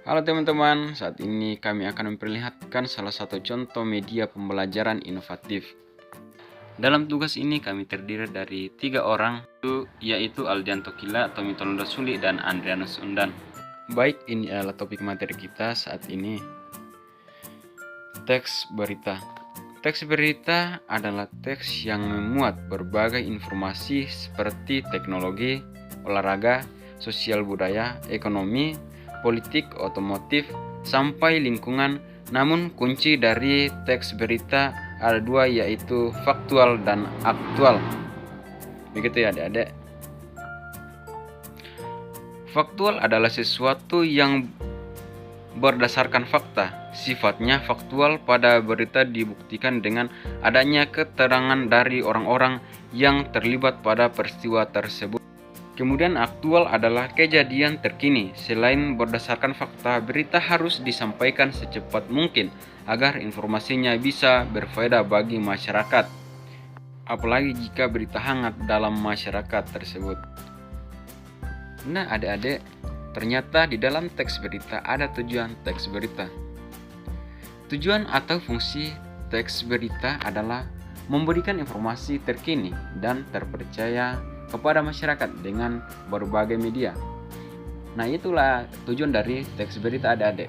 Halo teman-teman, saat ini kami akan memperlihatkan salah satu contoh media pembelajaran inovatif. Dalam tugas ini kami terdiri dari 3 orang, yaitu Aldianto Kila, Tommy Tolondo Suli, dan Andrianus Undan. Baik, ini adalah topik materi kita saat ini. Teks berita. Teks berita adalah teks yang memuat berbagai informasi seperti teknologi, olahraga, sosial budaya, ekonomi, politik, otomotif, sampai lingkungan. Namun kunci dari teks berita ada dua, yaitu faktual dan aktual. Begitu ya adik-adik. Faktual adalah sesuatu yang berdasarkan fakta. Sifatnya faktual pada berita dibuktikan dengan adanya keterangan dari orang-orang yang terlibat pada peristiwa tersebut. Kemudian aktual adalah kejadian terkini. Selain berdasarkan fakta, berita harus disampaikan secepat mungkin agar informasinya bisa berfaedah bagi masyarakat. Apalagi jika berita hangat dalam masyarakat tersebut. Nah, adik-adik, ternyata di dalam teks berita ada tujuan teks berita. Tujuan atau fungsi teks berita adalah memberikan informasi terkini dan terpercaya kepada masyarakat dengan berbagai media. Nah, itulah tujuan dari teks berita adik-adik.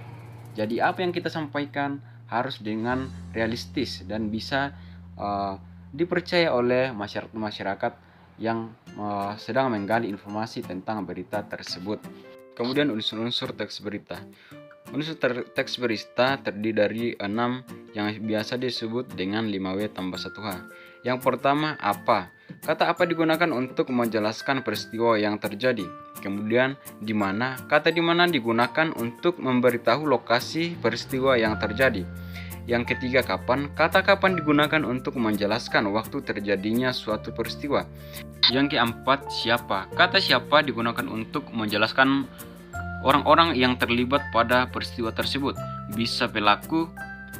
Jadi apa yang kita sampaikan harus dengan realistis dan bisa dipercaya oleh masyarakat yang sedang menggali informasi tentang berita tersebut. Kemudian unsur-unsur teks berita. Unsur teks berita terdiri dari 6 yang biasa disebut dengan 5W tambah 1H. Yang pertama, apa? Kata apa digunakan untuk menjelaskan peristiwa yang terjadi. Kemudian, di mana? Kata di mana digunakan untuk memberitahu lokasi peristiwa yang terjadi. Yang ketiga, kapan? Kata kapan digunakan untuk menjelaskan waktu terjadinya suatu peristiwa. Yang keempat, siapa? Kata siapa digunakan untuk menjelaskan orang-orang yang terlibat pada peristiwa tersebut, bisa pelaku,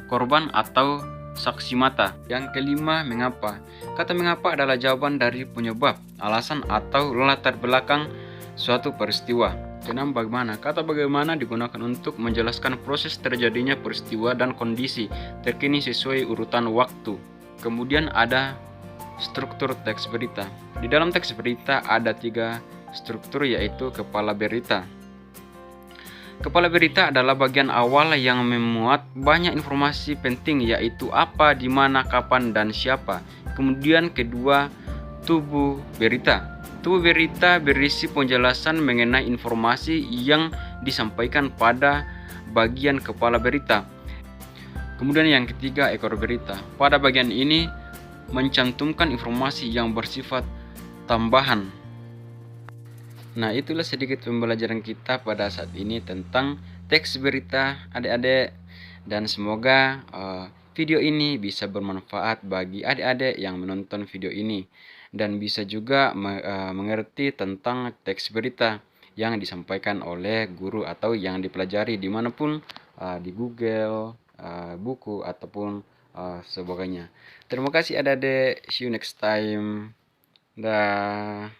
korban, atau saksi mata. Yang kelima, mengapa? Kata mengapa adalah jawaban dari penyebab, alasan, atau latar belakang suatu peristiwa. Keenam, bagaimana? Kata bagaimana digunakan untuk menjelaskan proses terjadinya peristiwa dan kondisi terkini sesuai urutan waktu. Kemudian ada struktur teks berita. Di dalam teks berita ada 3 struktur, yaitu kepala berita. Kepala berita adalah bagian awal yang memuat banyak informasi penting, yaitu apa, di mana, kapan, dan siapa. Kemudian kedua, tubuh berita. Tubuh berita berisi penjelasan mengenai informasi yang disampaikan pada bagian kepala berita. Kemudian yang ketiga, ekor berita. Pada bagian ini mencantumkan informasi yang bersifat tambahan. Nah, itulah sedikit pembelajaran kita pada saat ini tentang teks berita adik-adik, dan semoga video ini bisa bermanfaat bagi adik-adik yang menonton video ini dan bisa juga mengerti tentang teks berita yang disampaikan oleh guru atau yang dipelajari dimanapun, di Google, buku, ataupun sebagainya. Terima kasih adik-adik, see you next time. Dah.